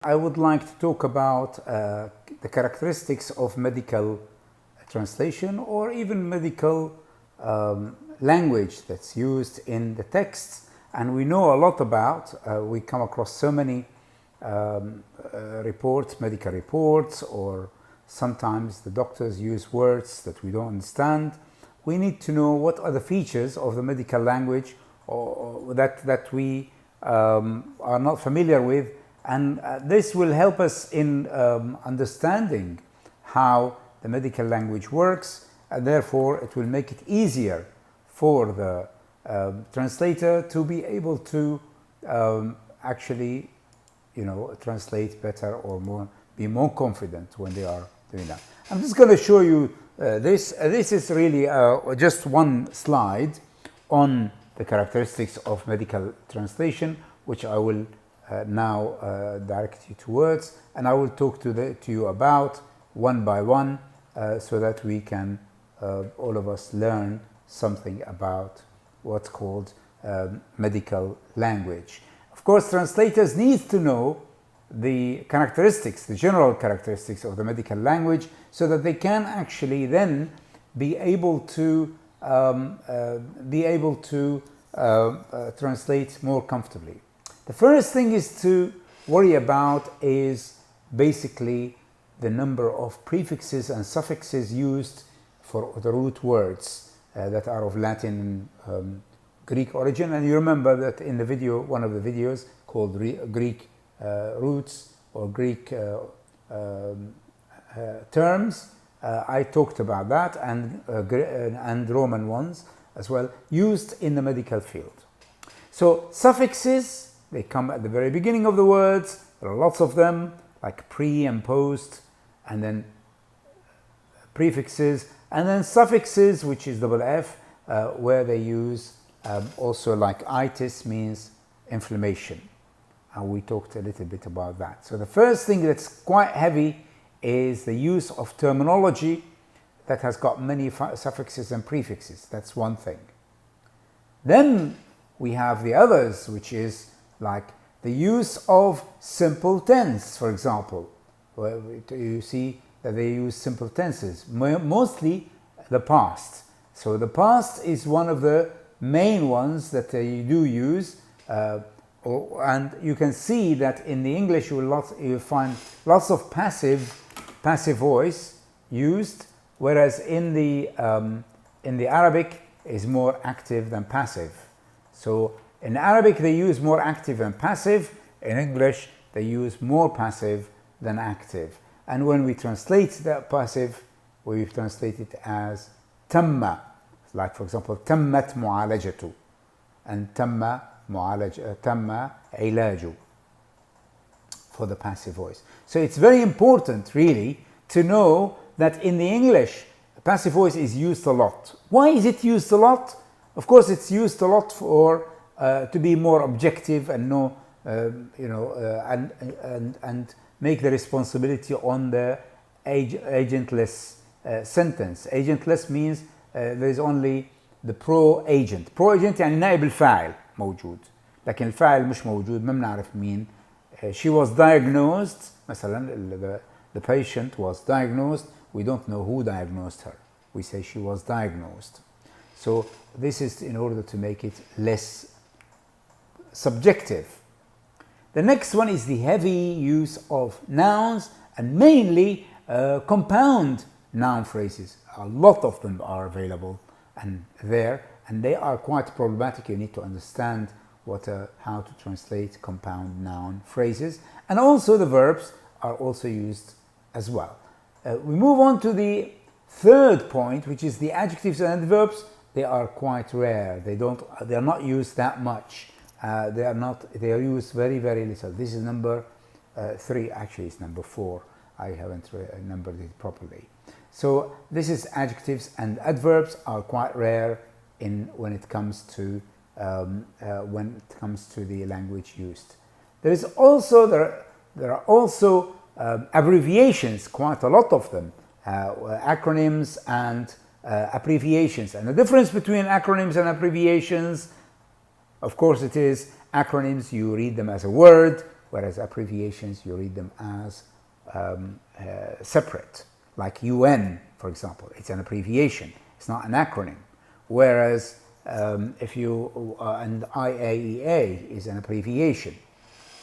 I would like to talk about the characteristics of medical translation or even medical language that's used in the texts. And we know a lot about, we come across so many reports, medical reports, or sometimes the doctors use words that we don't understand. We need to know what are the features of the medical language or that we are not familiar with. And this will help us in understanding how the medical language works, and therefore it will make it easier for the translator to be able to actually, translate better or be more confident when they are doing that. I'm just going to show you this. This is really just one slide on the characteristics of medical translation, which I will now direct you towards, and I will talk to you about one by one so that we can all of us learn something about what's called medical language. Of course, translators need to know the characteristics, the general characteristics of the medical language, so that they can actually then be able to translate more comfortably. The first thing is to worry about is basically the number of prefixes and suffixes used for the root words that are of Latin and Greek origin. And you remember that in the video, one of the videos called Greek roots or Greek terms, I talked about that, and Roman ones as well, used in the medical field. So suffixes, they come at the very beginning of the words. There are lots of them, like pre and post, and then prefixes, and then suffixes, which is double F, where they use also like itis means inflammation. And we talked a little bit about that. So the first thing that's quite heavy is the use of terminology that has got many suffixes and prefixes. That's one thing. Then we have the others, which is like the use of simple tense, for example. Where you see that they use simple tenses, mostly the past. So the past is one of the main ones that they do use, and you can see that in the English you find lots of passive voice used, whereas in the Arabic is more active than passive. So in Arabic, they use more active than passive. In English, they use more passive than active. And when we translate that passive, we translate it as tamma. Like, for example, tammat mu'alajatu and tamma ilaju for the passive voice. So it's very important, really, to know that in the English, passive voice is used a lot. Why is it used a lot? Of course, it's used a lot for to be more objective and know, and make the responsibility on the agentless sentence. Agentless means there is only the pro-agent. Pro-agent يعني نائب الفاعل موجود، لكن الفاعل مش موجود، ما بنعرف مين. She was diagnosed. مثلا the patient was diagnosed. We don't know who diagnosed her. We say she was diagnosed. So this is in order to make it less subjective. The next one is the heavy use of nouns, and mainly compound noun phrases. A lot of them are available and they are quite problematic. You need to understand how to translate compound noun phrases, and also the verbs are also used as well. We move on to the third point, which is the adjectives and adverbs. They are quite rare. They are not used that much. They are used very, very little. This is number 3, actually it's number 4. I haven't numbered it properly. So this is adjectives and adverbs are quite rare when it comes to the language used. There are also abbreviations, quite a lot of them, acronyms and abbreviations. And the difference between acronyms and abbreviations, of course, it is acronyms, you read them as a word, whereas abbreviations, you read them as separate. Like UN, for example, it's an abbreviation, it's not an acronym. Whereas if you, and IAEA is an abbreviation.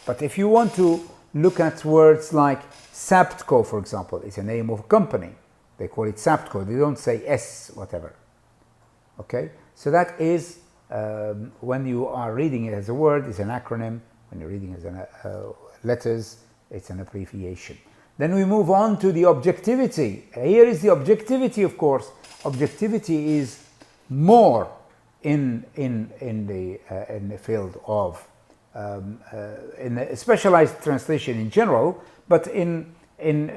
But if you want to look at words like Saptco, for example, it's a name of a company. They call it Saptco, they don't say S whatever. Okay, so that is when you are reading it as a word, it's an acronym. When you're reading it as letters, it's an abbreviation. Then we move on to the objectivity. Here is the objectivity, of course. Objectivity is more in the field of in the specialized translation in general, but in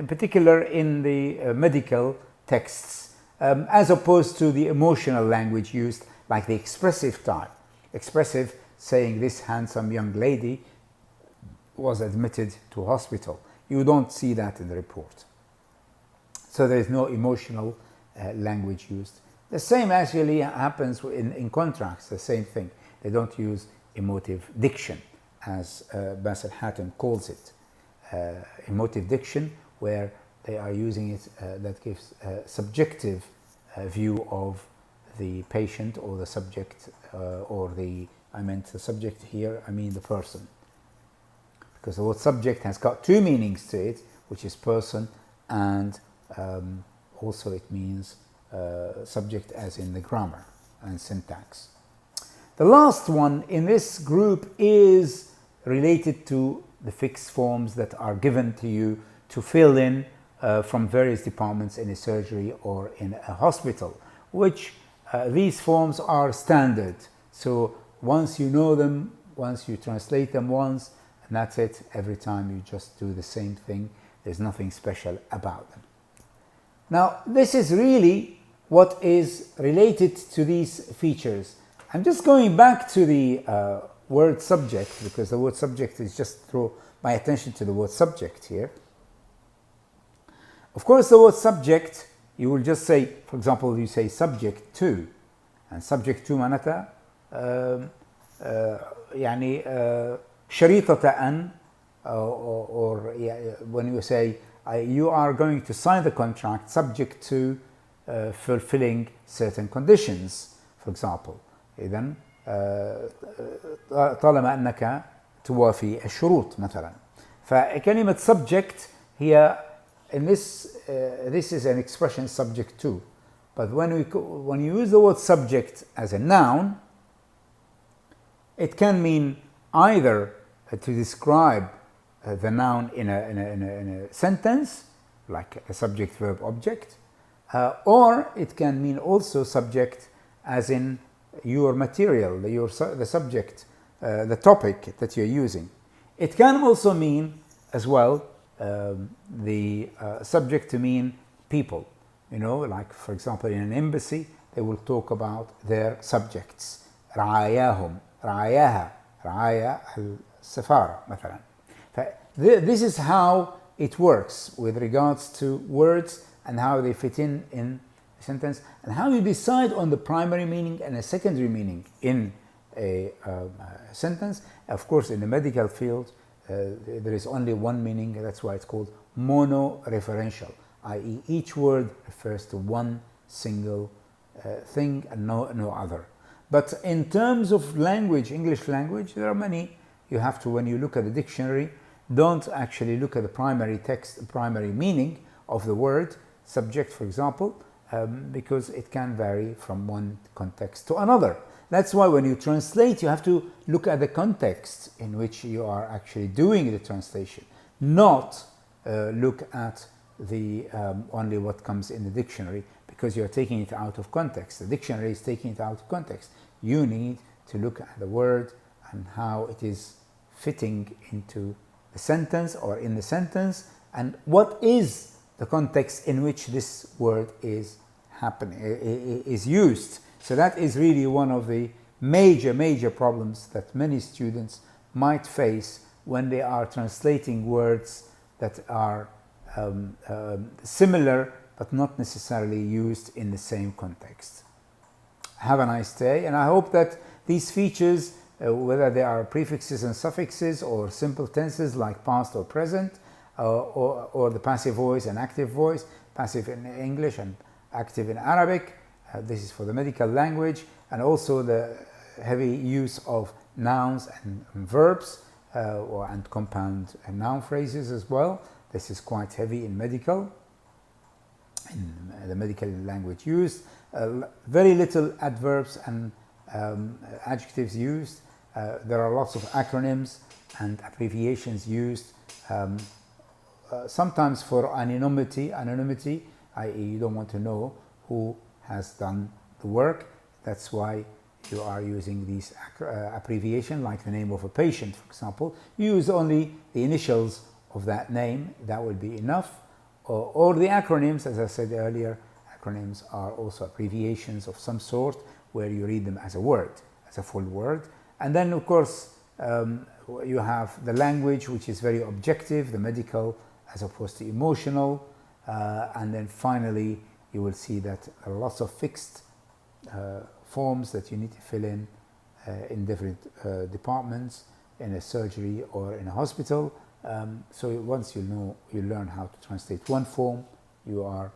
particular in the medical texts, as opposed to the emotional language used, like the expressive type. Expressive, saying this handsome young lady was admitted to hospital. You don't see that in the report. So there is no emotional language used. The same actually happens in contracts, the same thing. They don't use emotive diction, as Basil Hatton calls it. Emotive diction, where they are using it, that gives a subjective view of the patient or the subject, I meant the subject here, I mean the person. Because the word subject has got two meanings to it, which is person, and also it means subject as in the grammar and syntax. The last one in this group is related to the fixed forms that are given to you to fill in from various departments in a surgery or in a hospital, which these forms are standard. So once you know them, once you translate them once, and that's it. Every time you just do the same thing. There's nothing special about them. Now, this is really what is related to these features. I'm just going back to the word subject, because the word subject is just draw my attention to the word subject here. Of course, the word subject, you will just say, for example, you say subject to, and subject to معناتها يعني شريطة أن, or when you say you are going to sign the contract subject to fulfilling certain conditions, for example. إذن طالما أنك توافي الشروط مثلا. فكلمة subject هي in this is an expression subject to, but when you use the word subject as a noun, it can mean either to describe the noun in a sentence, like a subject, verb, object, or it can mean also subject as in your material, the subject, the topic that you're using. It can also mean as well the subject to mean people, like for example in an embassy they will talk about their subjects, رعاياهم, رعاياها, رعايا السفارة مثلا. This is how it works with regards to words and how they fit in a sentence, and how you decide on the primary meaning and a secondary meaning in a sentence. Of course, in the medical field, there is only one meaning. That's why it's called monoreferential, i.e. each word refers to one single thing and no other. But in terms of language, English language, there are many. You have to, when you look at the dictionary, don't actually look at the primary text, primary meaning of the word, subject for example, because it can vary from one context to another. That's why when you translate, you have to look at the context in which you are actually doing the translation, not look at the only what comes in the dictionary, because you're taking it out of context. The dictionary is taking it out of context. You need to look at the word and how it is fitting into the sentence or in the sentence, and what is the context in which this word is used. So that is really one of the major problems that many students might face when they are translating words that are similar but not necessarily used in the same context. Have a nice day, and I hope that these features whether they are prefixes and suffixes or simple tenses like past or present, or the passive voice and active voice, passive in English and active in Arabic. This is for the medical language, and also the heavy use of nouns and verbs and compound noun phrases as well. This is quite heavy in medical, in the medical language used. Very little adverbs and adjectives used. There are lots of acronyms and abbreviations used. Sometimes for anonymity, i.e. you don't want to know who has done the work. That's why you are using these abbreviation, like the name of a patient, for example. You use only the initials of that name, that will be enough. Or the acronyms, as I said earlier, acronyms are also abbreviations of some sort where you read them as a word, as a full word. And then, of course, you have the language, which is very objective, the medical as opposed to emotional. And then finally, you will see that there are lots of fixed forms that you need to fill in different departments, in a surgery or in a hospital. So once you learn how to translate one form, you are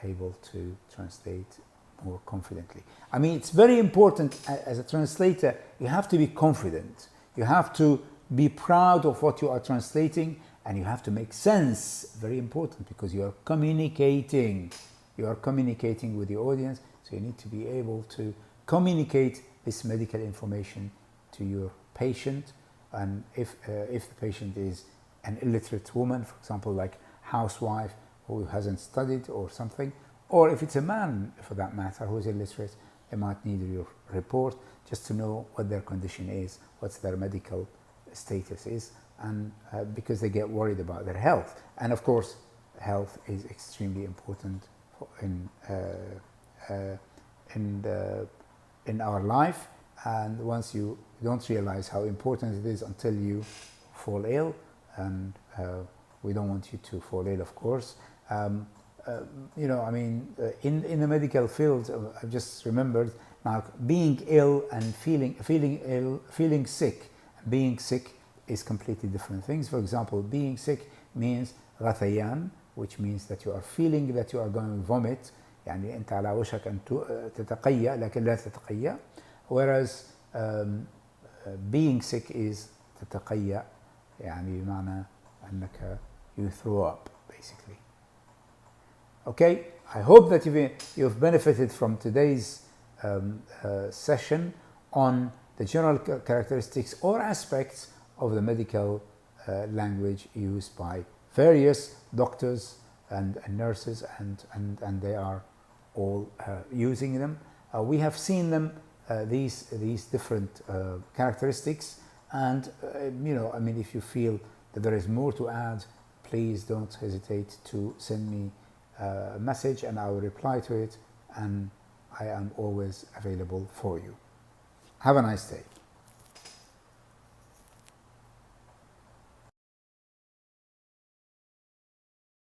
able to translate more confidently. I mean, it's very important as a translator, you have to be confident. You have to be proud of what you are translating, and you have to make sense. Very important, because you are communicating. You are communicating with the audience, so you need to be able to communicate this medical information to your patient. And if the patient is an illiterate woman, for example, like housewife who hasn't studied or something, or if it's a man, for that matter, who's illiterate, they might need your report just to know what their condition is, what's their medical status is, and because they get worried about their health. And of course, health is extremely important in our life. And once you don't realize how important it is until you fall ill, and we don't want you to fall ill, of course. You know, I mean, in the medical field, I've just remembered now, being ill and feeling sick. Being sick is completely different things. For example, being sick means غثيان, which means that you are feeling that you are going to vomit. يعني أنت على وشك أن تتقيأ لكن لا تتقيأ. Whereas being sick is تتقيأ, يعني بمعنى أنك you throw up, basically. Okay, I hope that you've benefited from today's session on the general characteristics or aspects of the medical language used by various doctors and nurses, and they are all using them. We have seen them, these different characteristics, and you know, I mean, if you feel that there is more to add, please don't hesitate to send me a message and I will reply to it, and I am always available for you. Have a nice day.